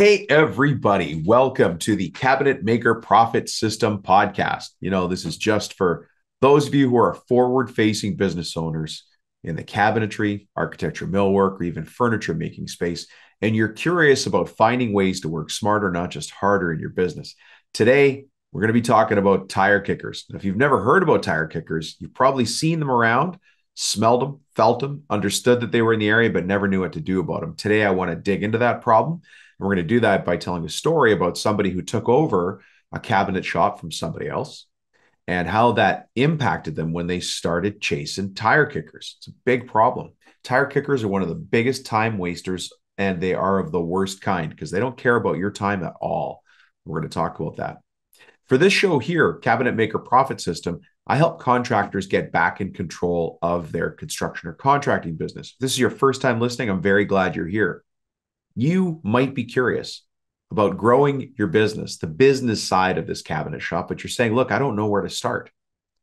Hey, everybody. Welcome to the Cabinet Maker Profit System podcast. This is just for those of you who are forward-facing business owners in the cabinetry, architecture, millwork, or even furniture making space, and you're curious about finding ways to work smarter, not just harder in your business. Today, we're going to be talking about tire kickers. And if you've never heard about tire kickers, you've probably seen them around, smelled them, felt them, understood that they were in the area, but never knew what to do about them. Today, I want to dig into that problem. And we're going to do that by telling a story about somebody who took over a cabinet shop from somebody else and how that impacted them when they started chasing tire kickers. It's a big problem. Tire kickers are one of the biggest time wasters, and they are of the worst kind because they don't care about your time at all. We're going to talk about that. For this show here, Cabinet Maker Profit System, I help contractors get back in control of their construction or contracting business. If this is your first time listening, I'm very glad you're here. You might be curious about growing your business, the business side of this cabinet shop, but you're saying, look, I don't know where to start.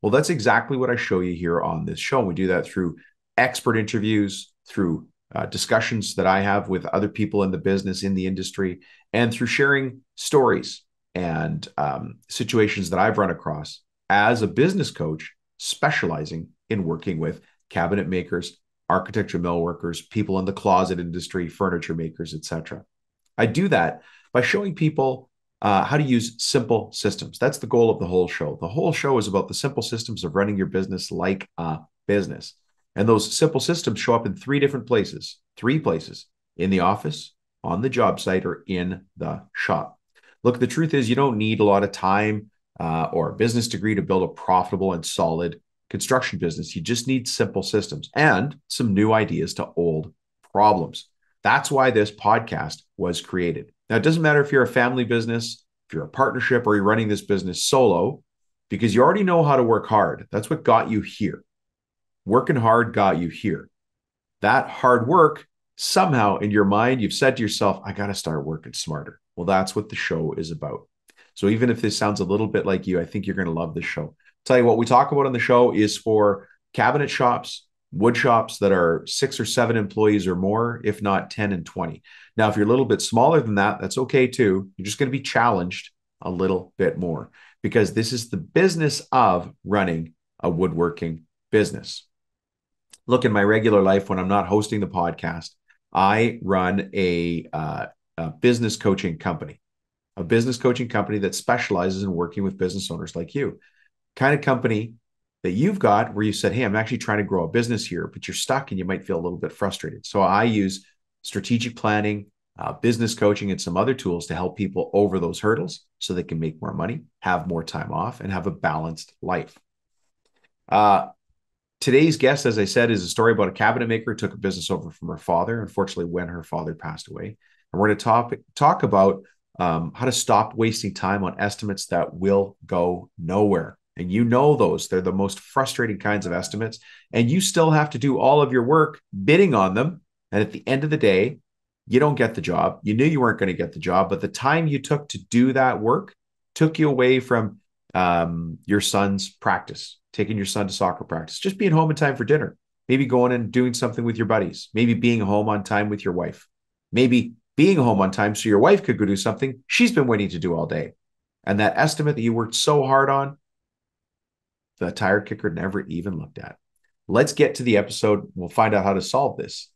Well, that's exactly what I show you here on this show. We do that through expert interviews, through discussions that I have with other people in the business, in the industry, and through sharing stories and situations that I've run across as a business coach specializing in working with cabinet makers, architecture millworkers, people in the closet industry, furniture makers, etc. I do that by showing people how to use simple systems. That's the goal of the whole show. The whole show is about the simple systems of running your business like a business. And those simple systems show up in three places, in the office, on the job site, or in the shop. Look, the truth is you don't need a lot of time or a business degree to build a profitable and solid construction business. You just need simple systems and some new ideas to old problems. That's why this podcast was created. Now, it doesn't matter if you're a family business, if you're a partnership, or you're running this business solo, because you already know how to work hard. That's what got you here. Working hard got you here. That hard work, somehow in your mind, you've said to yourself, I got to start working smarter. Well, that's what the show is about. So even if this sounds a little bit like you, I think you're going to love this show. Tell you what we talk about on the show is for cabinet shops, wood shops that are 6 or 7 employees or more, if not 10 and 20. Now, if you're a little bit smaller than that, that's okay too. You're just going to be challenged a little bit more because this is the business of running a woodworking business. Look, in my regular life, when I'm not hosting the podcast, I run a business coaching company, that specializes in working with business owners like you. Kind of company that you've got where you said, hey, I'm actually trying to grow a business here, but you're stuck and you might feel a little bit frustrated. So I use strategic planning, business coaching, and some other tools to help people over those hurdles so they can make more money, have more time off, and have a balanced life. Today's guest, as I said, is a story about a cabinet maker who took a business over from her father, unfortunately, when her father passed away. And we're going to talk about how to stop wasting time on estimates that will go nowhere. And you know those. They're the most frustrating kinds of estimates. And you still have to do all of your work bidding on them. And at the end of the day, you don't get the job. You knew you weren't going to get the job, but the time you took to do that work took you away from your son's practice, taking your son to soccer practice, just being home in time for dinner, maybe going and doing something with your buddies, maybe being home on time with your wife, maybe being home on time so your wife could go do something she's been waiting to do all day. And that estimate that you worked so hard on, the tire kicker never even looked at. Let's get to the episode. We'll find out how to solve this.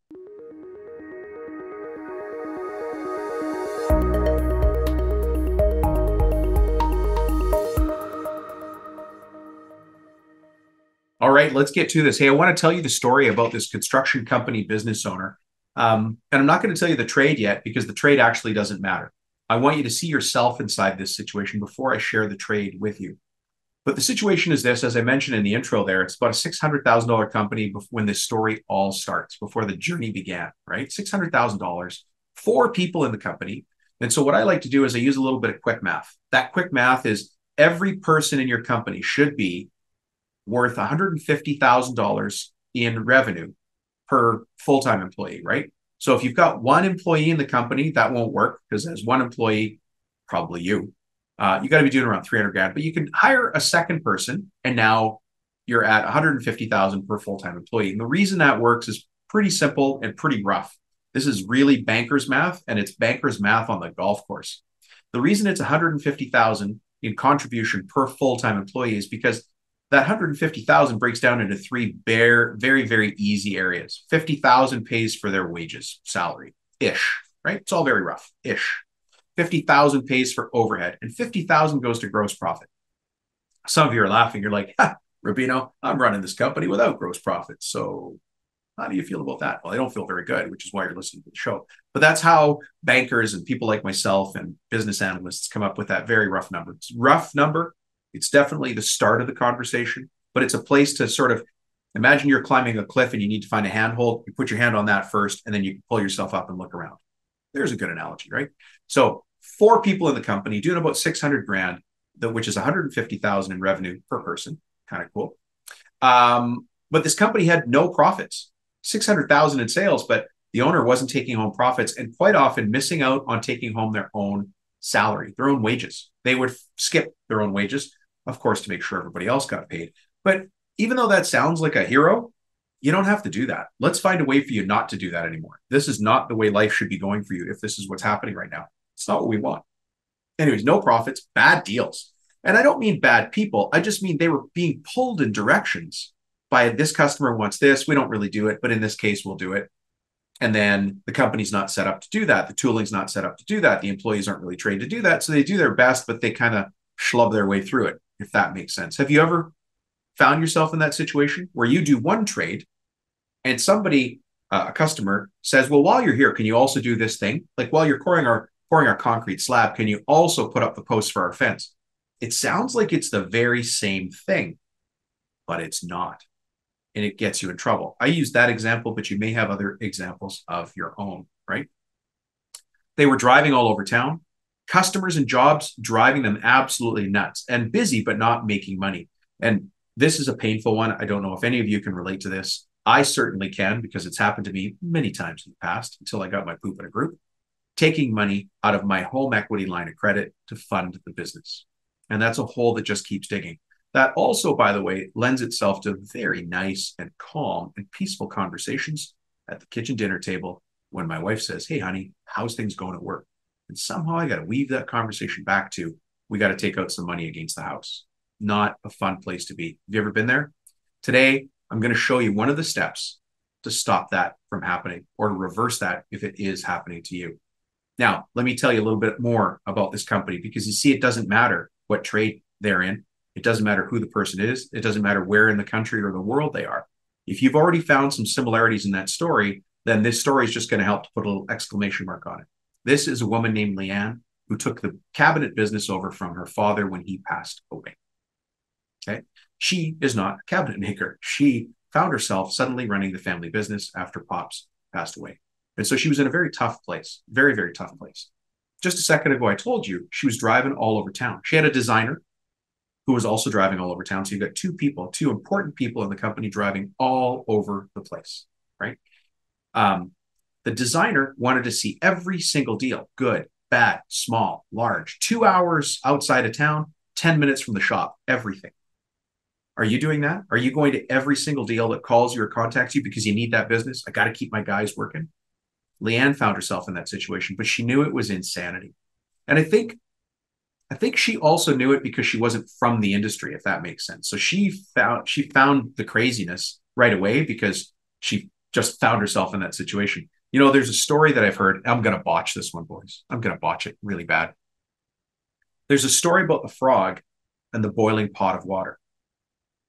All right, let's get to this. Hey, I want to tell you the story about this construction company business owner. And I'm not going to tell you the trade yet because the trade actually doesn't matter. I want you to see yourself inside this situation before I share the trade with you. But the situation is this, as I mentioned in the intro there, it's about a $600,000 company when this story all starts, before the journey began, right? $600,000, 4 people in the company. And so what I like to do is I use a little bit of quick math. That quick math is every person in your company should be worth $150,000 in revenue per full-time employee, right? So if you've got 1 employee in the company, that won't work because as 1 employee, probably you got to be doing around 300 grand, but you can hire a second person and now you're at 150,000 per full-time employee. And the reason that works is pretty simple and pretty rough. This is really banker's math, and it's banker's math on the golf course. The reason it's 150,000 in contribution per full-time employee is because that 150,000 breaks down into three very, very easy areas. 50,000 pays for their wages, salary, ish, right? It's all very rough, ish. 50,000 pays for overhead, and 50,000 goes to gross profit. Some of you are laughing. You're like, Rubino, I'm running this company without gross profit. So how do you feel about that? Well, I don't feel very good, which is why you're listening to the show. But that's how bankers and people like myself and business analysts come up with that very rough number. It's a rough number. It's definitely the start of the conversation, but it's a place to sort of imagine you're climbing a cliff and you need to find a handhold. You put your hand on that first, and then you pull yourself up and look around. There's a good analogy, right? So 4 people in the company doing about 600 grand, which is 150,000 in revenue per person. Kind of cool. But this company had no profits, 600,000 in sales, but the owner wasn't taking home profits and quite often missing out on taking home their own salary, their own wages. They would skip their own wages, of course, to make sure everybody else got paid. But even though that sounds like a hero, you don't have to do that. Let's find a way for you not to do that anymore. This is not the way life should be going for you if this is what's happening right now. It's not what we want. Anyways, no profits, bad deals. And I don't mean bad people. I just mean they were being pulled in directions by this customer wants this. We don't really do it, but in this case, we'll do it. And then the company's not set up to do that. The tooling's not set up to do that. The employees aren't really trained to do that. So they do their best, but they kind of schlub their way through it, if that makes sense. Have you ever found yourself in that situation where you do one trade and somebody, a customer, says, well, while you're here, can you also do this thing? Like while you're pouring our concrete slab, can you also put up the posts for our fence? It sounds like it's the very same thing, but it's not. And it gets you in trouble. I use that example, but you may have other examples of your own, right? They were driving all over town, customers and jobs driving them absolutely nuts and busy, but not making money. And this is a painful one. I don't know if any of you can relate to this. I certainly can, because it's happened to me many times in the past until I got my poop in a group, taking money out of my home equity line of credit to fund the business. And that's a hole that just keeps digging. That also, by the way, lends itself to very nice and calm and peaceful conversations at the kitchen dinner table when my wife says, hey, honey, how's things going at work? And somehow I got to weave that conversation back to, we got to take out some money against the house. Not a fun place to be. Have you ever been there? Today, I'm going to show you one of the steps to stop that from happening or to reverse that if it is happening to you. Now, let me tell you a little bit more about this company, because you see, it doesn't matter what trade they're in. It doesn't matter who the person is. It doesn't matter where in the country or the world they are. If you've already found some similarities in that story, then this story is just going to help to put a little exclamation mark on it. This is a woman named Leanne who took the cabinet business over from her father when he passed away. Okay. She is not a cabinet maker. She found herself suddenly running the family business after Pops passed away. And so she was in a very tough place, very, very tough place. Just a second ago, I told you she was driving all over town. She had a designer who was also driving all over town. So you've got 2 people, 2 important people in the company driving all over the place, right? The designer wanted to see every single deal, good, bad, small, large, 2 hours outside of town, 10 minutes from the shop, everything. Are you doing that? Are you going to every single deal that calls you or contacts you because you need that business? I got to keep my guys working. Leanne found herself in that situation, but she knew it was insanity. And I think she also knew it because she wasn't from the industry, if that makes sense. So she found the craziness right away because she just found herself in that situation. You know, there's a story that I've heard. I'm going to botch this one, boys. I'm going to botch it really bad. There's a story about the frog and the boiling pot of water.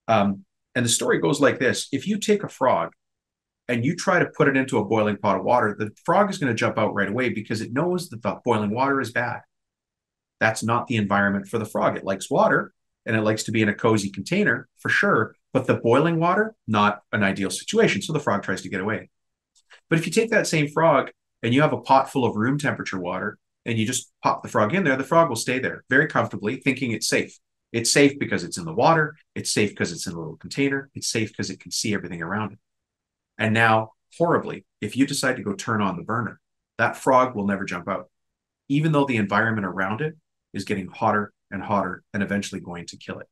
And the story goes like this. If you take a frog and you try to put it into a boiling pot of water, the frog is going to jump out right away because it knows that the boiling water is bad. That's not the environment for the frog. It likes water and it likes to be in a cozy container for sure. But the boiling water, not an ideal situation. So the frog tries to get away. But if you take that same frog and you have a pot full of room temperature water and you just pop the frog in there, the frog will stay there very comfortably, thinking it's safe. It's safe because it's in the water. It's safe because it's in a little container. It's safe because it can see everything around it. And now, horribly, if you decide to go turn on the burner, that frog will never jump out, even though the environment around it is getting hotter and hotter and eventually going to kill it.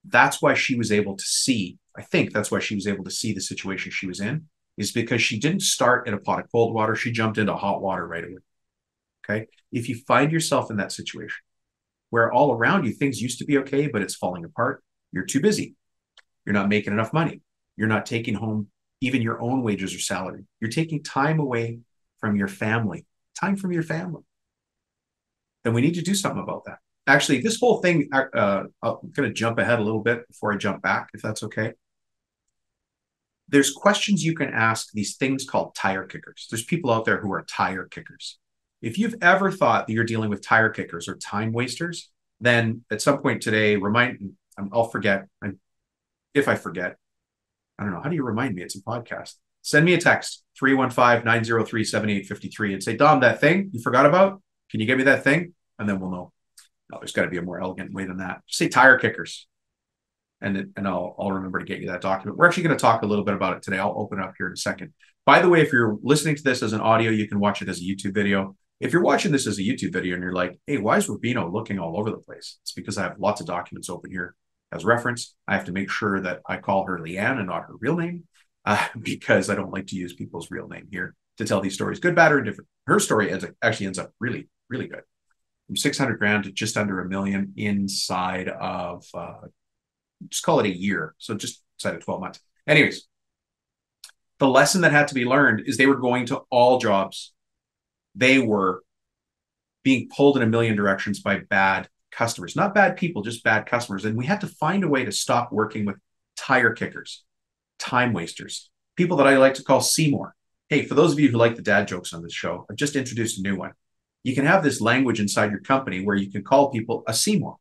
That's why she was able to see, I think that's why she was able to see the situation she was in is because she didn't start in a pot of cold water. She jumped into hot water right away. Okay. If you find yourself in that situation where all around you things used to be okay, but it's falling apart, you're too busy. You're not making enough money. You're not taking home even your own wages or salary. You're taking time away from your family, time from your family. Then we need to do something about that. Actually, this whole thing, I'm going to jump ahead a little bit before I jump back, if that's okay. There's questions you can ask these things called tire kickers. There's people out there who are tire kickers. If you've ever thought that you're dealing with tire kickers or time wasters, then at some point today, I'll forget. If I forget, I don't know. How do you remind me? It's a podcast. Send me a text, 315-903-7853, and say, Dom, that thing you forgot about, can you get me that thing? And then we'll know. No, there's got to be a more elegant way than that. Just say tire kickers. And I'll remember to get you that document. We're actually going to talk a little bit about it today. I'll open it up here in a second. By the way, if you're listening to this as an audio, you can watch it as a YouTube video. If you're watching this as a YouTube video and you're like, hey, why is Rubino looking all over the place? It's because I have lots of documents open here as reference. I have to make sure that I call her Leanne and not her real name because I don't like to use people's real name here to tell these stories, good, bad, or indifferent. Her story actually ends up really, really good. From 600 grand to just under $1 million inside of, just call it a year. So just inside of 12 months. Anyways, the lesson that had to be learned is they were going to all jobs. They were being pulled in a million directions by bad customers, not bad people, just bad customers. And we had to find a way to stop working with tire kickers, time wasters, people that I like to call Seymour. Hey, for those of you who like the dad jokes on this show, I've just introduced a new one. You can have this language inside your company where you can call people a Seymour,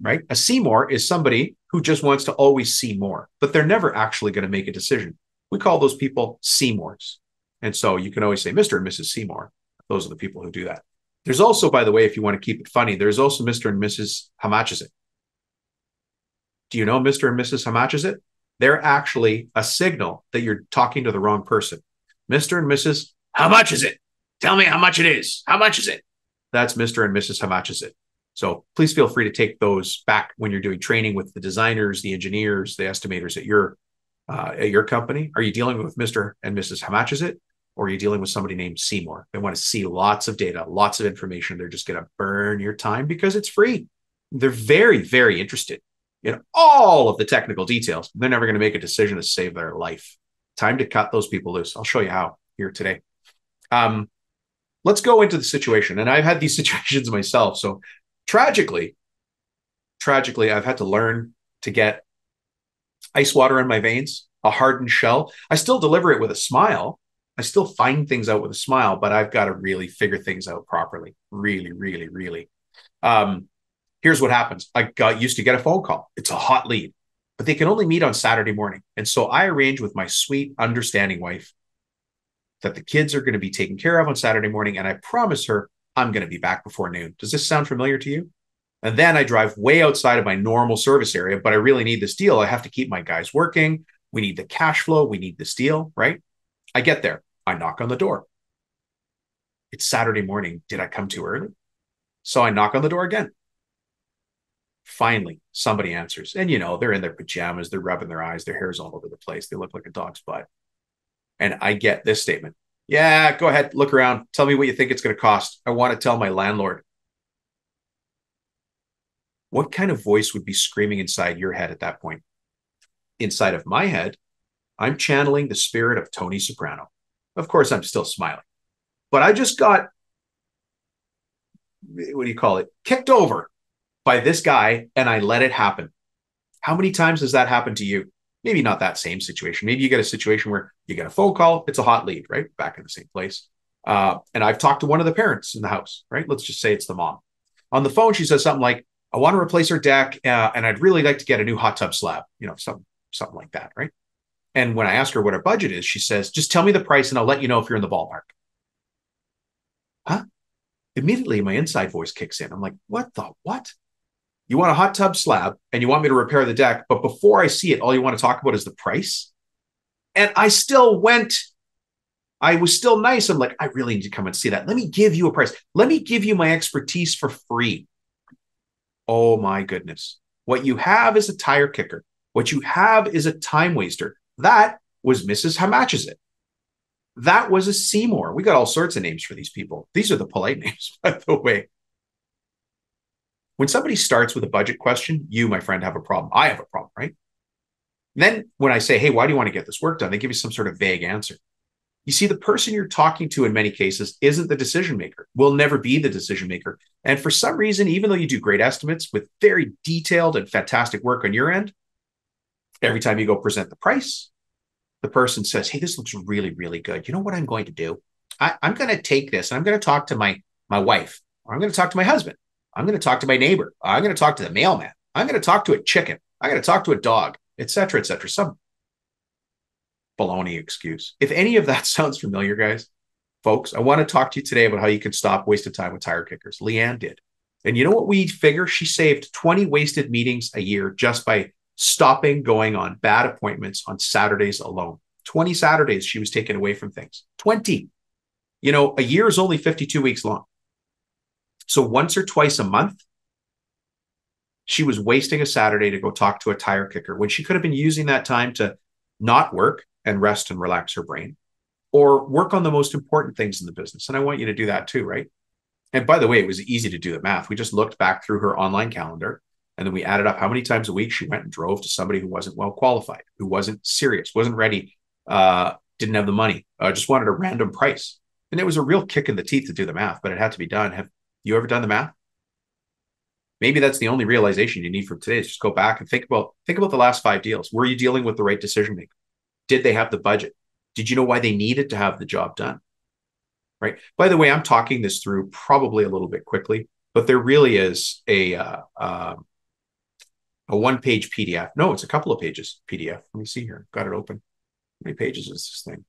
right? A Seymour is somebody who just wants to always see more, but they're never actually going to make a decision. We call those people Seymours. And so you can always say Mr. and Mrs. Seymour. Those are the people who do that. There's also, by the way, if you want to keep it funny, there's also Mr. and Mrs. How much is it? Do you know Mr. and Mrs. How much is it? They're actually a signal that you're talking to the wrong person. Mr. and Mrs. How much is it? Tell me how much it is. How much is it? That's Mr. and Mrs. How much is it? So please feel free to take those back when you're doing training with the designers, the engineers, the estimators at your company. Are you dealing with Mr. and Mrs. How much is it? Or are you dealing with somebody named Seymour? They want to see lots of data, lots of information. They're just going to burn your time because it's free. They're very, very interested in all of the technical details. They're never going to make a decision to save their life. Time to cut those people loose. I'll show you how here today. Let's go into the situation. And I've had these situations myself. So tragically, I've had to learn to get ice water in my veins, a hardened shell. I still deliver it with a smile. I still find things out with a smile, but I've got to really figure things out properly. Really, really, really. Here's what happens. I used to get a phone call. It's a hot lead, but they can only meet on Saturday morning. And so I arrange with my sweet, understanding wife that the kids are going to be taken care of on Saturday morning. And I promise her I'm going to be back before noon. Does this sound familiar to you? And then I drive way outside of my normal service area, but I really need this deal. I have to keep my guys working. We need the cash flow. We need this deal, right? I get there. I knock on the door. It's Saturday morning. Did I come too early? So I knock on the door again. Finally, somebody answers. And, they're in their pajamas. They're rubbing their eyes. Their hair's all over the place. They look like a dog's butt. And I get this statement. Yeah, go ahead. Look around. Tell me what you think it's going to cost. I want to tell my landlord. What kind of voice would be screaming inside your head at that point? Inside of my head, I'm channeling the spirit of Tony Soprano. Of course, I'm still smiling. But I just got, kicked over by this guy, and I let it happen. How many times does that happen to you? Maybe not that same situation. Maybe you get a situation where you get a phone call. It's a hot lead, right? Back in the same place. And I've talked to one of the parents in the house, right? Let's just say it's the mom. On the phone, she says something like, I want to replace her deck, and I'd really like to get a new hot tub slab, something like that, right? And when I ask her what her budget is, she says, just tell me the price and I'll let you know if you're in the ballpark. Huh? Immediately, my inside voice kicks in. I'm like, what? You want a hot tub slab and you want me to repair the deck, but before I see it, all you want to talk about is the price? And I was still nice. I'm like, I really need to come and see that. Let me give you a price. Let me give you my expertise for free. Oh my goodness. What you have is a tire kicker. What you have is a time waster. That was Mrs. How matches it? That was a Seymour. We got all sorts of names for these people. These are the polite names, by the way. When somebody starts with a budget question, you, my friend, have a problem. I have a problem, right? And then when I say, hey, why do you want to get this work done? They give you some sort of vague answer. You see, the person you're talking to in many cases isn't the decision maker, will never be the decision maker. And for some reason, even though you do great estimates with very detailed and fantastic work on your end, every time you go present the price, the person says, hey, this looks really, really good. You know what I'm going to do? I'm going to take this and I'm going to talk to my wife, or I'm going to talk to my husband. I'm going to talk to my neighbor. I'm going to talk to the mailman. I'm going to talk to a chicken. I'm going to talk to a dog, et cetera, et cetera. Some baloney excuse. If any of that sounds familiar, guys, folks, I want to talk to you today about how you can stop wasted time with tire kickers. Leanne did. And you know what we figure? She saved 20 wasted meetings a year just by stopping going on bad appointments on Saturdays alone. 20 Saturdays she was taken away from things. 20. You know, a year is only 52 weeks long. So once or twice a month, she was wasting a Saturday to go talk to a tire kicker when she could have been using that time to not work and rest and relax her brain, or work on the most important things in the business. And I want you to do that too, right? And by the way, it was easy to do the math. We just looked back through her online calendar, and then we added up how many times a week she went and drove to somebody who wasn't well qualified, who wasn't serious, wasn't ready, didn't have the money, just wanted a random price. And it was a real kick in the teeth to do the math, but it had to be done. Have you ever done the math? Maybe that's the only realization you need from today is just go back and think about the last 5 deals. Were you dealing with the right decision maker? Did they have the budget? Did you know why they needed to have the job done? Right. By the way, I'm talking this through probably a little bit quickly, but there really is a 1-page PDF. No, it's a couple of pages PDF. Let me see here. Got it open. How many pages is this thing?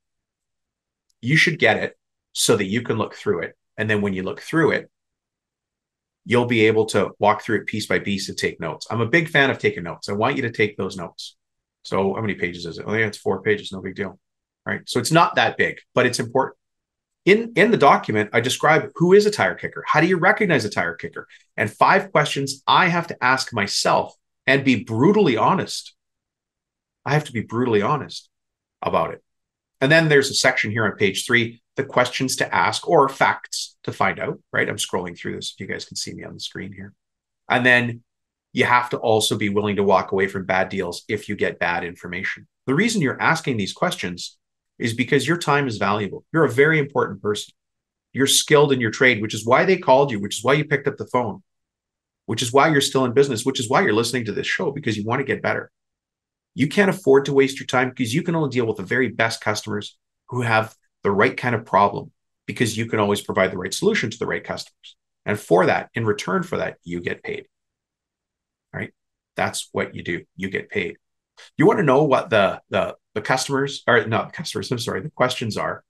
You should get it so that you can look through it. And then when you look through it, you'll be able to walk through it piece by piece and take notes. I'm a big fan of taking notes. I want you to take those notes. So how many pages is it? I think it's 4 pages. No big deal. Right. So it's not that big, but it's important. In the document, I describe who is a tire kicker. How do you recognize a tire kicker? And 5 questions I have to ask myself and be brutally honest. I have to be brutally honest about it. And then there's a section here on page 3, the questions to ask or facts to find out, right? I'm scrolling through this if you guys can see me on the screen here. And then you have to also be willing to walk away from bad deals if you get bad information. The reason you're asking these questions is because your time is valuable. You're a very important person. You're skilled in your trade, which is why they called you, which is why you picked up the phone, which is why you're still in business, which is why you're listening to this show, because you want to get better. You can't afford to waste your time because you can only deal with the very best customers who have the right kind of problem, because you can always provide the right solution to the right customers. And for that, in return for that, you get paid. Right? That's what you do. You get paid. You want to know what the customers are, not the customers, I'm sorry, the questions are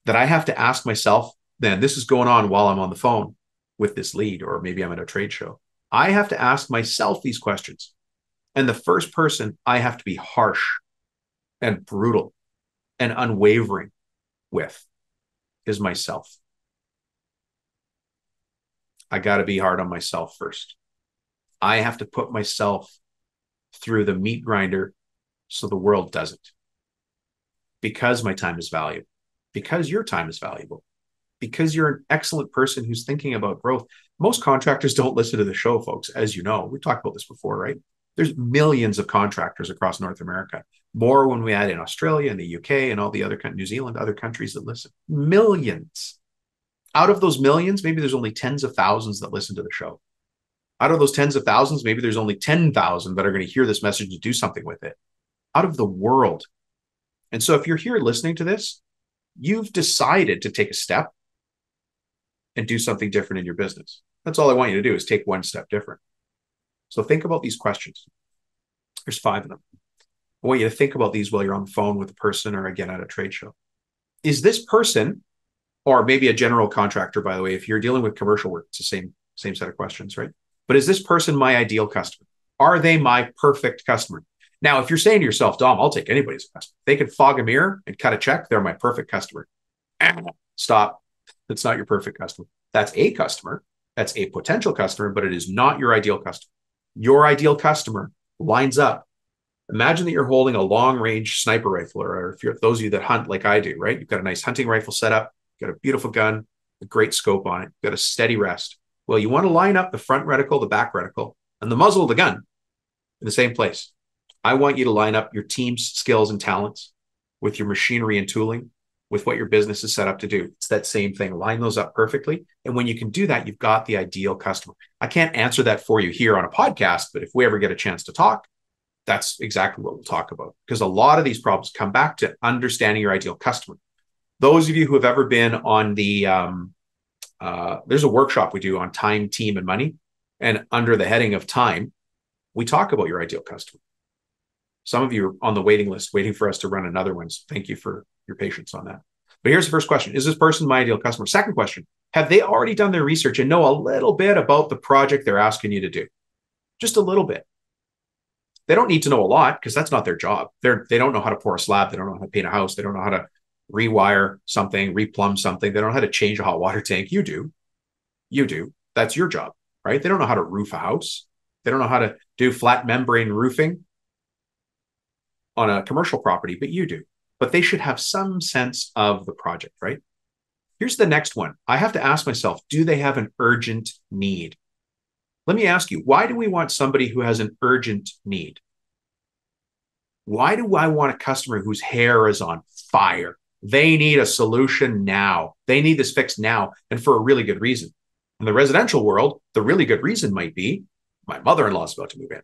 that I have to ask myself. Then this is going on while I'm on the phone with this lead, or maybe I'm at a trade show. I have to ask myself these questions. And the first person I have to be harsh and brutal and unwavering with is myself. I got to be hard on myself first. I have to put myself through the meat grinder so the world doesn't. Because my time is valuable. Because your time is valuable. Because you're an excellent person who's thinking about growth. Most contractors don't listen to the show, folks, as you know. We've talked about this before, right? There's millions of contractors across North America. More when we add in Australia and the UK and all the other, New Zealand, other countries that listen. Millions. Out of those millions, maybe there's only tens of thousands that listen to the show. Out of those tens of thousands, maybe there's only 10,000 that are going to hear this message and do something with it. Out of the world. And so if you're here listening to this, you've decided to take a step and do something different in your business. That's all I want you to do is take one step different. So think about these questions. There's 5 of them. I want you to think about these while you're on the phone with a person or again at a trade show. Is this person, or maybe a general contractor, by the way, if you're dealing with commercial work, it's the same set of questions, right? But is this person my ideal customer? Are they my perfect customer? Now, if you're saying to yourself, Dom, I'll take anybody's customer. They can fog a mirror and cut a check. They're my perfect customer. Stop. That's not your perfect customer. That's a customer. That's a potential customer, but it is not your ideal customer. Your ideal customer lines up Imagine that you're holding a long range sniper rifle, or if you're those of you that hunt like I do, right? You've got a nice hunting rifle set up, you've got a beautiful gun, a great scope on it, you've got a steady rest. Well, you want to line up the front reticle, the back reticle, and the muzzle of the gun in the same place. I want you to line up your team's skills and talents with your machinery and tooling, with what your business is set up to do. It's that same thing. Line those up perfectly. And when you can do that, you've got the ideal customer. I can't answer that for you here on a podcast, but if we ever get a chance to talk, that's exactly what we'll talk about. Because a lot of these problems come back to understanding your ideal customer. Those of you who have ever been on the, there's a workshop we do on time, team, and money. And under the heading of time, we talk about your ideal customer. Some of you are on the waiting list, waiting for us to run another one. So thank you for your patience on that. But here's the first question. Is this person my ideal customer? Second question, have they already done their research and know a little bit about the project they're asking you to do? Just a little bit. They don't need to know a lot because that's not their job. They don't know how to pour a slab. They don't know how to paint a house. They don't know how to rewire something, replumb something. They don't know how to change a hot water tank. You do. You do. That's your job, right? They don't know how to roof a house. They don't know how to do flat membrane roofing on a commercial property, but you do. But they should have some sense of the project, right? Here's the next one. I have to ask myself, do they have an urgent need? Let me ask you, why do we want somebody who has an urgent need? Why do I want a customer whose hair is on fire? They need a solution now. They need this fixed now, and for a really good reason. In the residential world, the really good reason might be my mother-in-law is about to move in.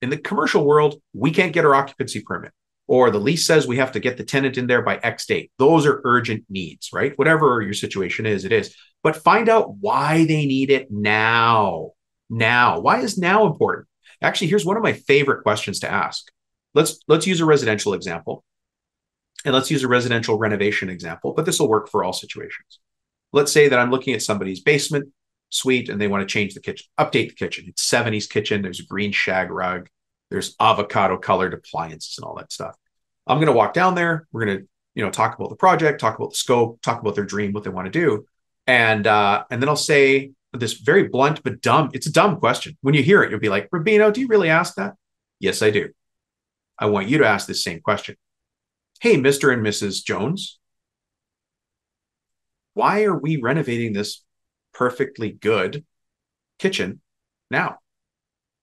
In the commercial world, we can't get our occupancy permit, or the lease says we have to get the tenant in there by X date. Those are urgent needs, right? Whatever your situation is, it is. But find out why they need it now. Now, why is now important? Actually, here's one of my favorite questions to ask. Let's use a residential example, and let's use a residential renovation example, but this will work for all situations. Let's say that I'm looking at somebody's basement suite and they want to change the kitchen, update the kitchen. It's 70s kitchen. There's a green shag rug. There's avocado colored appliances and all that stuff. I'm going to walk down there. We're going to, talk about the project, talk about the scope, talk about their dream, what they want to do. And then I'll say this very blunt but dumb. It's a dumb question. When you hear it, you'll be like, Rubino, do you really ask that? Yes, I do. I want you to ask this same question. Hey, Mr. and Mrs. Jones, why are we renovating this perfectly good kitchen now?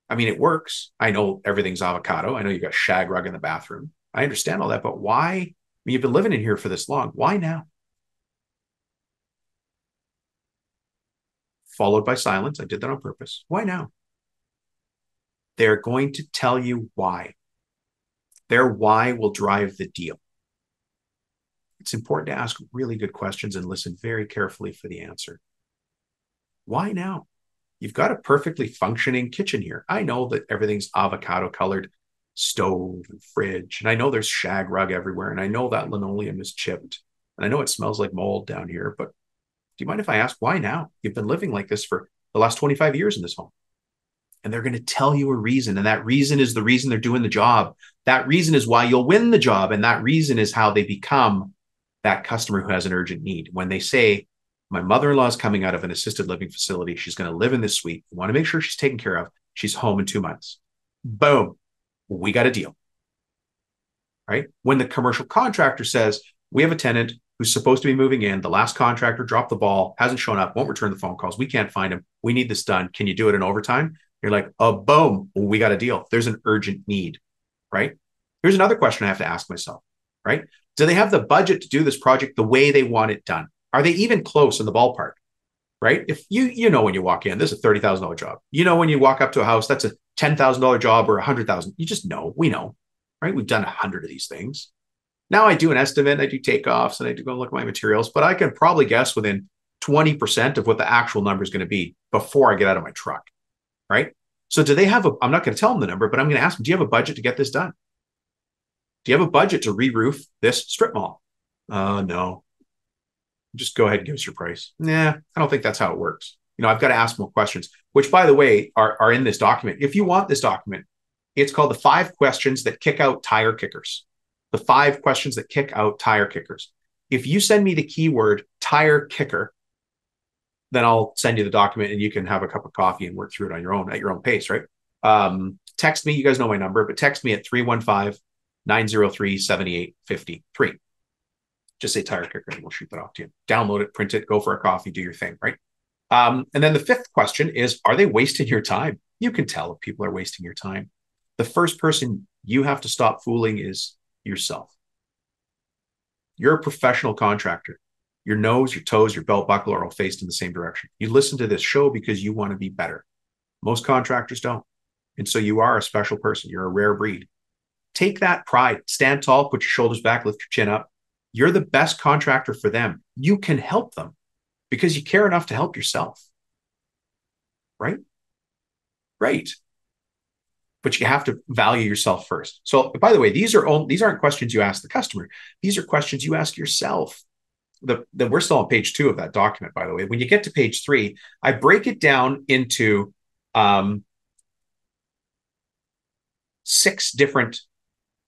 I mean, it works. I know everything's avocado. I know you've got shag rug in the bathroom. I understand all that, but why? I mean, you've been living in here for this long. Why now? Followed by silence. I did that on purpose. Why now? They're going to tell you why. Their why will drive the deal. It's important to ask really good questions and listen very carefully for the answer. Why now? You've got a perfectly functioning kitchen here. I know that everything's avocado colored stove and fridge, and I know there's shag rug everywhere, and I know that linoleum is chipped, and I know it smells like mold down here, but do you mind if I ask why now? You've been living like this for the last 25 years in this home. And they're going to tell you a reason, and that reason is the reason they're doing the job. That reason is why you'll win the job, and that reason is how they become that customer who has an urgent need. When they say, my mother-in-law is coming out of an assisted living facility. She's going to live in this suite. We want to make sure she's taken care of. She's home in 2 months. Boom. We got a deal. Right? When the commercial contractor says, we have a tenant who's supposed to be moving in. The last contractor dropped the ball, hasn't shown up, won't return the phone calls. We can't find him. We need this done. Can you do it in overtime? You're like, oh, boom. We got a deal. There's an urgent need. Right? Here's another question I have to ask myself. Right? Do they have the budget to do this project the way they want it done? Are they even close in the ballpark? Right? If you know when you walk in, this is a $30,000 job. You know when you walk up to a house, that's a $10,000 job or $100,000. You just know. We know. Right? We've done 100 of these things. Now I do an estimate, I do takeoffs, and I do go look at my materials, but I can probably guess within 20% of what the actual number is going to be before I get out of my truck. Right? So do they have I'm not going to tell them the number, but I'm going to ask them, do you have a budget to get this done? Do you have a budget to re-roof this strip mall? No. Just go ahead and give us your price. Nah, I don't think that's how it works. I've got to ask more questions, which, by the way, are in this document. If you want this document, it's called the 5 questions that kick out tire kickers. The 5 questions that kick out tire kickers. If you send me the keyword tire kicker, then I'll send you the document and you can have a cup of coffee and work through it on your own at your own pace, right? text me. You guys know my number, but text me at 315-903-7853. Just say tire kicker and we'll shoot that off to you. Download it, print it, go for a coffee, do your thing, right? And then the fifth question is, are they wasting your time? You can tell if people are wasting your time. The first person you have to stop fooling is yourself. You're a professional contractor. Your nose, your toes, your belt buckle are all faced in the same direction. You listen to this show because you want to be better. Most contractors don't. And so you are a special person. You're a rare breed. Take that pride. Stand tall, put your shoulders back, lift your chin up. You're the best contractor for them. You can help them because you care enough to help yourself. Right? Right. But you have to value yourself first. So, by the way, these aren't questions you ask the customer. These are questions you ask yourself. We're still on page 2 of that document, by the way. When you get to page 3, I break it down into 6 different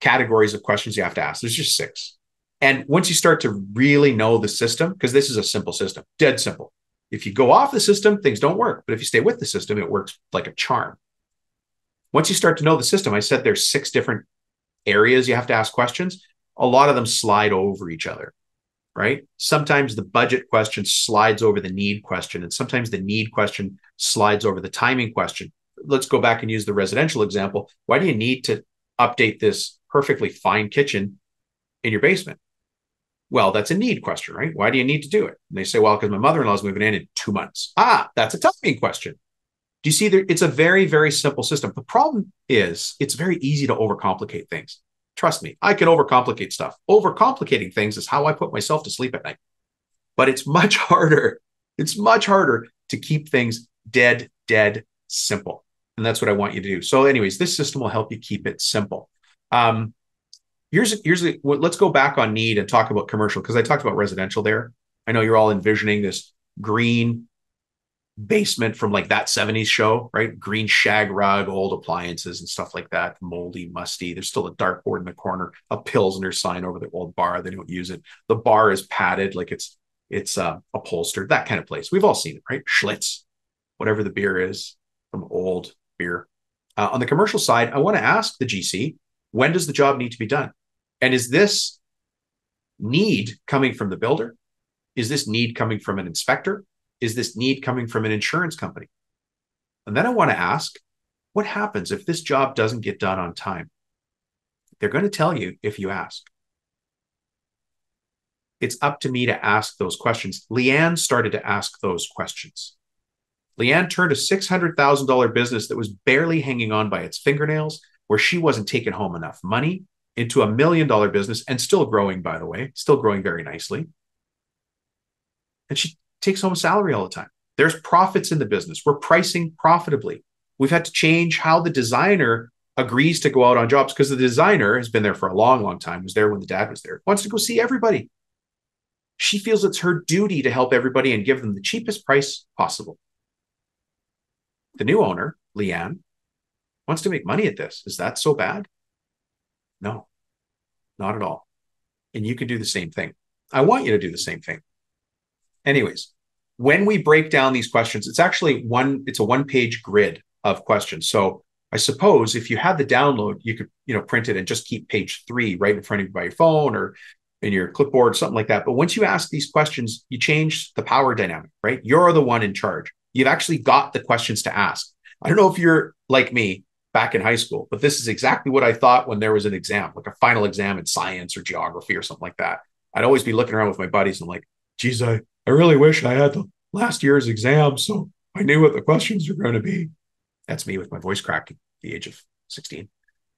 categories of questions you have to ask. There's just 6. And once you start to really know the system, because this is a simple system, dead simple. If you go off the system, things don't work. But if you stay with the system, it works like a charm. Once you start to know the system, I said there's 6 different areas you have to ask questions. A lot of them slide over each other, right? Sometimes the budget question slides over the need question, and sometimes the need question slides over the timing question. Let's go back and use the residential example. Why do you need to update this perfectly fine kitchen in your basement? Well, that's a need question, right? Why do you need to do it? And they say, well, because my mother-in-law is moving in 2 months. That's a timing question. Do you see there? It's a very, very simple system. The problem is it's very easy to overcomplicate things. Trust me, I can overcomplicate stuff. Overcomplicating things is how I put myself to sleep at night. But it's much harder. It's much harder to keep things dead simple. And that's what I want you to do. So anyways, this system will help you keep it simple. Let's go back on need and talk about commercial, because I talked about residential there. I know you're all envisioning this green basement from like that 70s show, right? Green shag rug, old appliances and stuff like that, moldy, musty. There's still a dartboard in the corner, a Pilsner sign over the old bar. They don't use it. The bar is padded like it's upholstered, that kind of place. We've all seen it, right? Schlitz, whatever the beer is from old beer. On the commercial side, I want to ask the GC, when does the job need to be done? And is this need coming from the builder? Is this need coming from an inspector? Is this need coming from an insurance company? And then I want to ask, what happens if this job doesn't get done on time? They're going to tell you if you ask. It's up to me to ask those questions. Leanne started to ask those questions. Leanne turned a $600,000 business that was barely hanging on by its fingernails, where she wasn't taking home enough money, into a $1 million business, and still growing, by the way, still growing very nicely. And she takes home a salary all the time. There's profits in the business. We're pricing profitably. We've had to change how the designer agrees to go out on jobs, because the designer has been there for a long time, was there when the dad was there, wants to go see everybody. She feels it's her duty to help everybody and give them the cheapest price possible. The new owner, Leanne, wants to make money at this. Is that so bad? No, not at all. And you can do the same thing. I want you to do the same thing. Anyways, when we break down these questions, it's actually it's a 1-page grid of questions. So I suppose if you had the download, you could, print it and just keep page 3 right in front of you by your phone or in your clipboard, something like that. But once you ask these questions, you change the power dynamic, right? You're the one in charge. You've actually got the questions to ask. I don't know if you're like me back in high school, but this is exactly what I thought when there was an exam, like a final exam in science or geography or something like that. I'd always be looking around with my buddies and like, geez, I really wish I had the last year's exam so I knew what the questions were going to be. That's me with my voice cracking at the age of 16.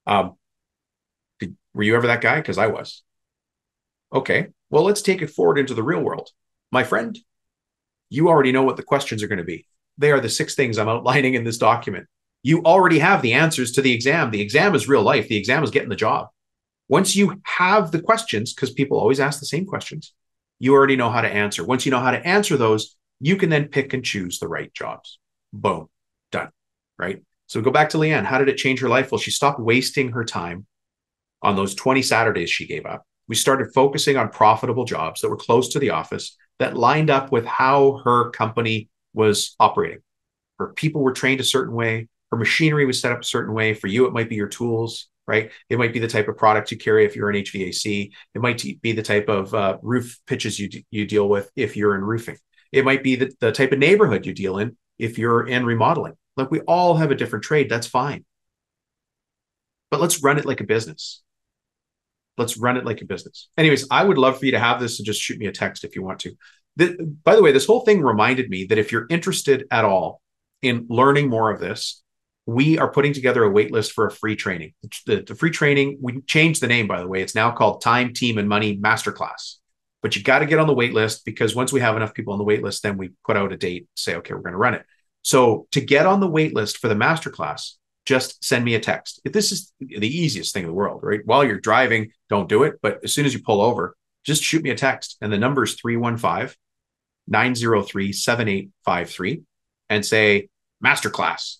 Were you ever that guy? Because I was. Okay, well, let's take it forward into the real world. My friend, you already know what the questions are going to be. They are the 6 things I'm outlining in this document. You already have the answers to the exam. The exam is real life. The exam is getting the job. Once you have the questions, because people always ask the same questions, you already know how to answer. Once you know how to answer those, you can then pick and choose the right jobs. Boom, done, right? So go back to Leanne. How did it change her life? Well, she stopped wasting her time on those 20 Saturdays she gave up. We started focusing on profitable jobs that were close to the office, that lined up with how her company was operating. Her people were trained a certain way. Her machinery was set up a certain way. For you, it might be your tools, right? It might be the type of product you carry if you're in HVAC. It might be the type of roof pitches you deal with if you're in roofing. It might be the type of neighborhood you deal in if you're in remodeling. Like, we all have a different trade. That's fine. But let's run it like a business. Let's run it like a business. Anyways, I would love for you to have this, and just shoot me a text if you want to. By the way, this whole thing reminded me that if you're interested at all in learning more of this, we are putting together a wait list for a free training. The free training, we changed the name, by the way. It's now called Time, Team, and Money Masterclass. But you got to get on the wait list, because once we have enough people on the wait list, then we put out a date, say, okay, we're going to run it. So to get on the wait list for the masterclass, just send me a text. This is the easiest thing in the world, right? While you're driving, don't do it. But as soon as you pull over, just shoot me a text. And the number is 315-903-7853, and say masterclass.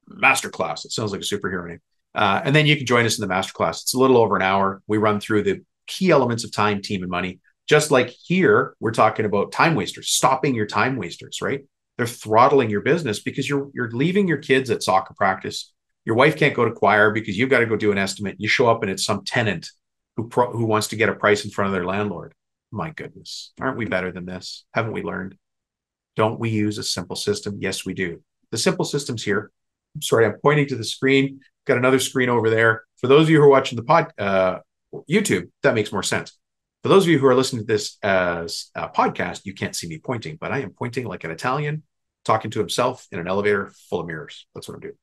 Masterclass. It sounds like a superhero name. And then you can join us in the masterclass. It's a little over an hour. We run through the key elements of time, team, and money. Just like here, we're talking about time wasters, stopping your time wasters, right? They're throttling your business because you're leaving your kids at soccer practice. Your wife can't go to choir because you've got to go do an estimate. You show up and it's some tenant who wants to get a price in front of their landlord. My goodness, aren't we better than this? Haven't we learned? Don't we use a simple system? Yes, we do. The simple system's here. I'm sorry, I'm pointing to the screen. Got another screen over there. For those of you who are watching the YouTube, that makes more sense. For those of you who are listening to this as a podcast, you can't see me pointing, but I am pointing like an Italian talking to himself in an elevator full of mirrors. That's what I'm doing.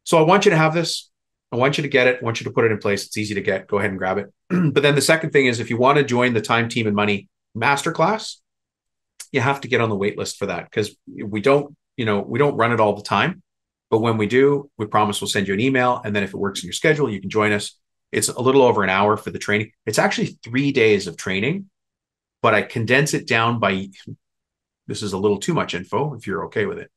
So I want you to have this. I want you to get it. I want you to put it in place. It's easy to get. Go ahead and grab it. But then the second thing is, if you want to join the Time, Team, and Money Masterclass, you have to get on the wait list for that, because we don't run it all the time. But when we do, we promise we'll send you an email. And then if it works in your schedule, you can join us. It's a little over an hour for the training. It's actually 3 days of training, but I condense it down by, this is a little too much info if you're okay with it.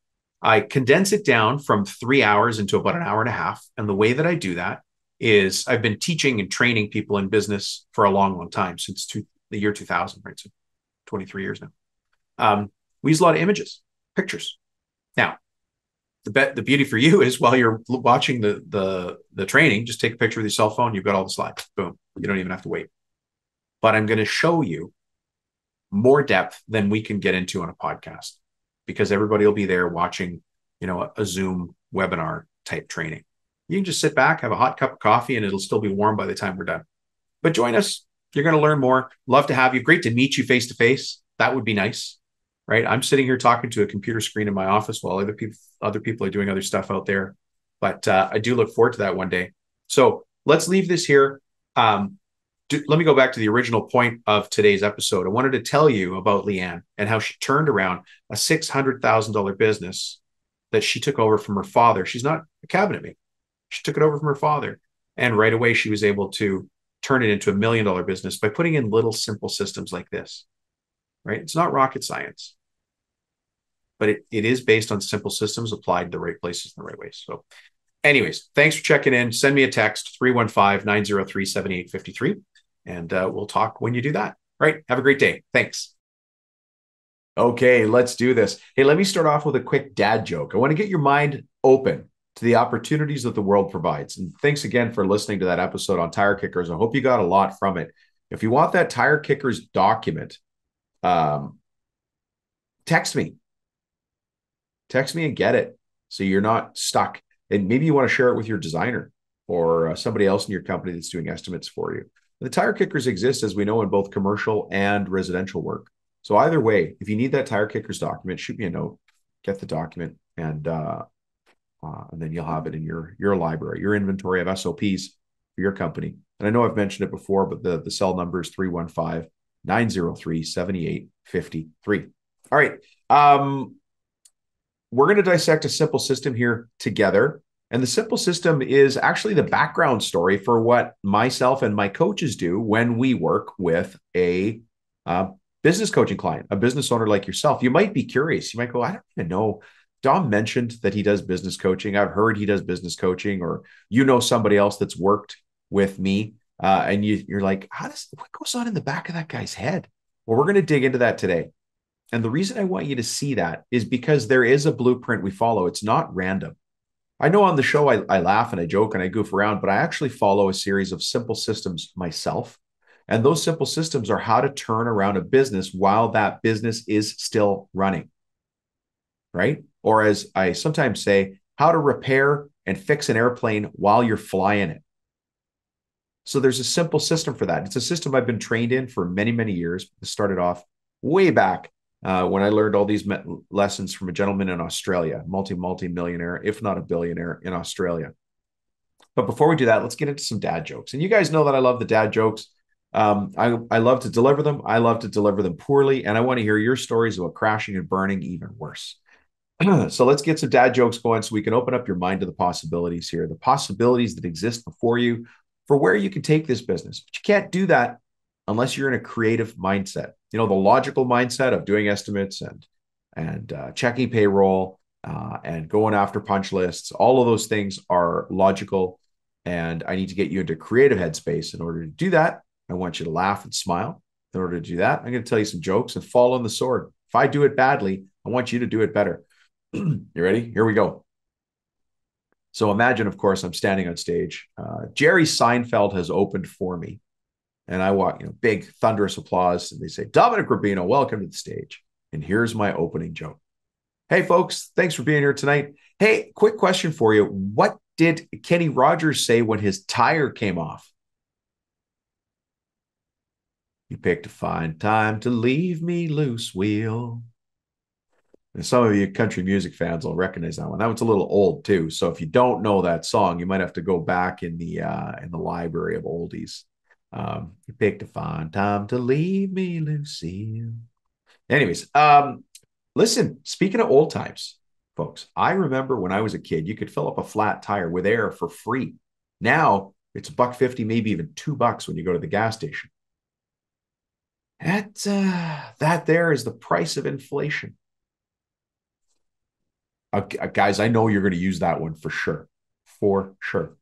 I condense it down from 3 hours into about an hour and a half. And the way that I do that is, I've been teaching and training people in business for a long, long time, since the year 2000, right? So 23 years now. We use a lot of images, pictures. Now, the beauty for you is, while you're watching the training, just take a picture with your cell phone. You've got all the slides. Boom. You don't even have to wait. But I'm going to show you more depth than we can get into on a podcast, because everybody will be there watching, a Zoom webinar type training. You can just sit back, have a hot cup of coffee, and it'll still be warm by the time we're done. But join us. You're going to learn more. Love to have you. Great to meet you face to face. That would be nice, right? I'm sitting here talking to a computer screen in my office while other people are doing other stuff out there. But I do look forward to that one day. So let's leave this here. Let me go back to the original point of today's episode. I wanted to tell you about Leanne and how she turned around a $600,000 business that she took over from her father. She's not a cabinet maker. She took it over from her father. And right away, she was able to turn it into $1 million business by putting in little simple systems like this, right? It's not rocket science, but it is based on simple systems applied the right places in the right ways. So anyways, thanks for checking in. Send me a text, 315-903-7853. And we'll talk when you do that. All right. Have a great day. Thanks. Okay, let's do this. Hey, let me start off with a quick dad joke. I want to get your mind open to the opportunities that the world provides. And thanks again for listening to that episode on tire kickers. I hope you got a lot from it. If you want that tire kickers document, text me and get it, so you're not stuck. And maybe you want to share it with your designer or somebody else in your company that's doing estimates for you. The tire kickers exist, as we know, in both commercial and residential work. So either way, if you need that tire kickers document, shoot me a note, get the document, and then you'll have it in your library, your inventory of SOPs for your company. And I know I've mentioned it before, but the cell number is 315-903-7853. All right. We're going to dissect a simple system here together. And the simple system is actually the background story for what myself and my coaches do when we work with a business coaching client, a business owner like yourself. You might be curious. You might go, I don't even know. Dom mentioned that he does business coaching. I've heard he does business coaching, or somebody else that's worked with me. And you're like, what goes on in the back of that guy's head? Well, we're going to dig into that today. And the reason I want you to see that is because there is a blueprint we follow. It's not random. I know on the show I laugh and I joke and I goof around, but I actually follow a series of simple systems myself. And those simple systems are how to turn around a business while that business is still running, right? Or as I sometimes say, how to repair and fix an airplane while you're flying it. So there's a simple system for that. It's a system I've been trained in for many, many years. It started off way back when I learned all these lessons from a gentleman in Australia, multi-millionaire, if not a billionaire in Australia. But before we do that, let's get into some dad jokes. And you guys know that I love the dad jokes. I love to deliver them. I love to deliver them poorly. And I want to hear your stories about crashing and burning even worse. So let's get some dad jokes going so we can open up your mind to the possibilities here, the possibilities that exist before you for where you can take this business. But you can't do that unless you're in a creative mindset. You know, the logical mindset of doing estimates and checking payroll and going after punch lists. All of those things are logical, and I need to get you into creative headspace. In order to do that, I want you to laugh and smile. In order to do that, I'm going to tell you some jokes and fall on the sword. If I do it badly, I want you to do it better. You ready? Here we go. So imagine, of course, I'm standing on stage. Jerry Seinfeld has opened for me. And I walk, big thunderous applause. And they say, Dominic Rubino, welcome to the stage. And here's my opening joke. Hey, folks, thanks for being here tonight. Hey, quick question for you. What did Kenny Rogers say when his tire came off? You picked a fine time to leave me loose, wheel. And some of you country music fans will recognize that one. That one's a little old too. So if you don't know that song, you might have to go back in the library of oldies. You picked a fine time to leave me, Lucille. Anyways, listen, speaking of old times, folks, I remember when I was a kid, you could fill up a flat tire with air for free. Now it's $1.50, maybe even $2 when you go to the gas station. That there is the price of inflation. Guys, I know you're going to use that one for sure. For sure.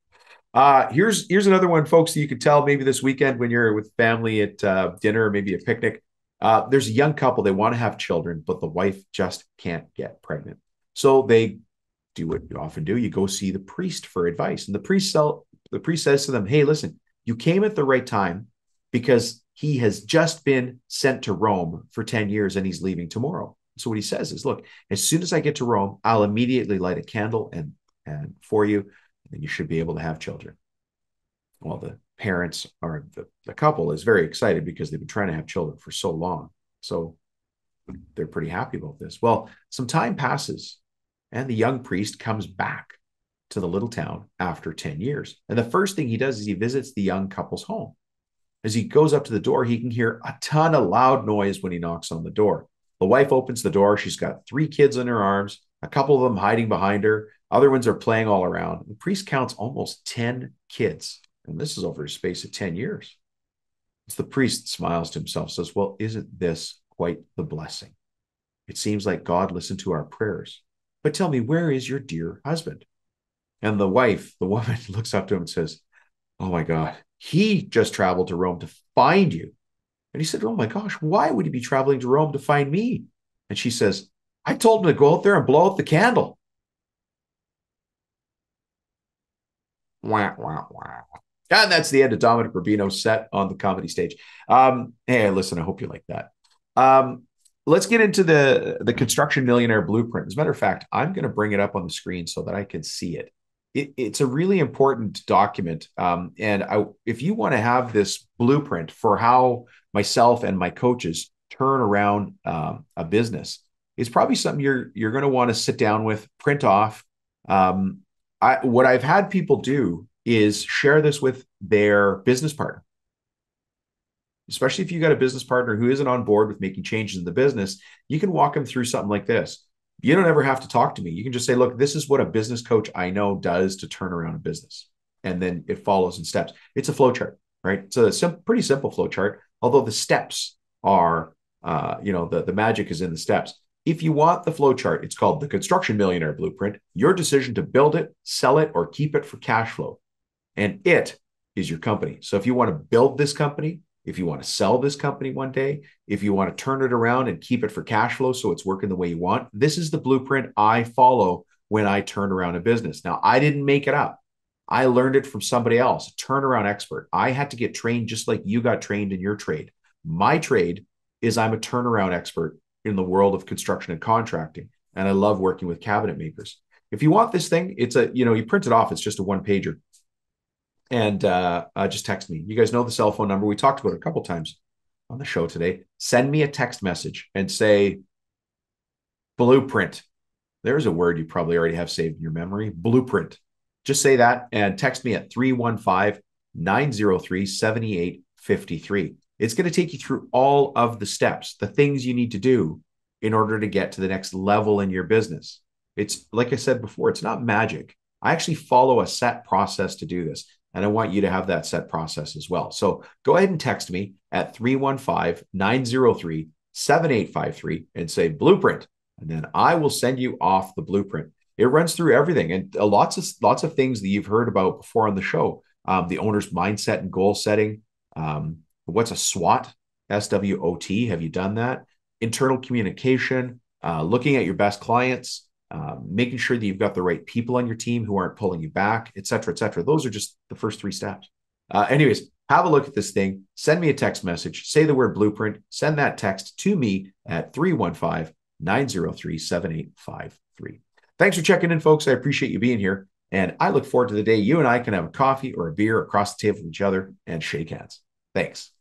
Here's another one, folks, that you could tell maybe this weekend when you're with family at dinner or maybe a picnic. There's a young couple, they want to have children, but the wife just can't get pregnant. So they do what you often do. You go see the priest for advice. And the priest says to them, hey, listen, you came at the right time because he has just been sent to Rome for 10 years and he's leaving tomorrow. So what he says is, look, as soon as I get to Rome, I'll immediately light a candle and for you, and you should be able to have children. Well, the parents or the couple is very excited because they've been trying to have children for so long. So they're pretty happy about this. Well, some time passes and the young priest comes back to the little town after 10 years. And the first thing he does is he visits the young couple's home. As he goes up to the door, he can hear a ton of loud noise when he knocks on the door. The wife opens the door. She's got 3 kids in her arms, a couple of them hiding behind her. Other ones are playing all around. The priest counts almost 10 kids. And this is over a space of 10 years. As the priest smiles to himself, says, well, isn't this quite the blessing? It seems like God listened to our prayers. But tell me, where is your dear husband? And the wife, the woman, looks up to him and says, oh my God, he just traveled to Rome to find you. And he said, oh my gosh, why would he be traveling to Rome to find me? And she says, I told him to go out there and blow out the candle. Wah, wah, wah. And that's the end of Dominic Rubino's set on the comedy stage. Hey, listen, I hope you like that. Let's get into the Construction Millionaire Blueprint. As a matter of fact, I'm going to bring it up on the screen so that I can see it. It's a really important document. If you want to have this blueprint for how myself and my coaches turn around a business, it's probably something you're going to want to sit down with, print off. What I've had people do is share this with their business partner, especially if you got a business partner who isn't on board with making changes in the business. You can walk them through something like this. You don't ever have to talk to me. You can just say, look, this is what a business coach I know does to turn around a business. And then it follows in steps. It's a flow chart, right? It's a pretty simple flow chart, although the steps are, the magic is in the steps. If you want the flow chart, it's called the Construction Millionaire Blueprint, your decision to build it, sell it, or keep it for cash flow. And it is your company. So if you want to build this company, if you want to sell this company one day, if you want to turn it around and keep it for cash flow so it's working the way you want, this is the blueprint I follow when I turn around a business. Now, I didn't make it up. I learned it from somebody else, a turnaround expert. I had to get trained just like you got trained in your trade. My trade is I'm a turnaround expert in the world of construction and contracting, and I love working with cabinet makers. If you want this thing, it's you print it off. It's just a one pager, and just text me. You guys know the cell phone number. We talked about it a couple times on the show today. Send me a text message and say blueprint. There's a word you probably already have saved in your memory. Blueprint. Just say that and text me at 315-903-7853. It's going to take you through all of the steps, the things you need to do in order to get to the next level in your business. It's like I said before, it's not magic. I actually follow a set process to do this, and I want you to have that set process as well. So go ahead and text me at 315-903-7853 and say blueprint, and then I will send you off the blueprint. It runs through everything, and lots of things that you've heard about before on the show. The owner's mindset and goal setting. What's a SWOT? SWOT. Have you done that? Internal communication. Looking at your best clients. Making sure that you've got the right people on your team who aren't pulling you back, et cetera, et cetera. Those are just the first 3 steps. Anyways, have a look at this thing. Send me a text message. Say the word blueprint. Send that text to me at 315-903-7853. Thanks for checking in, folks. I appreciate you being here. And I look forward to the day you and I can have a coffee or a beer across the table from each other and shake hands. Thanks.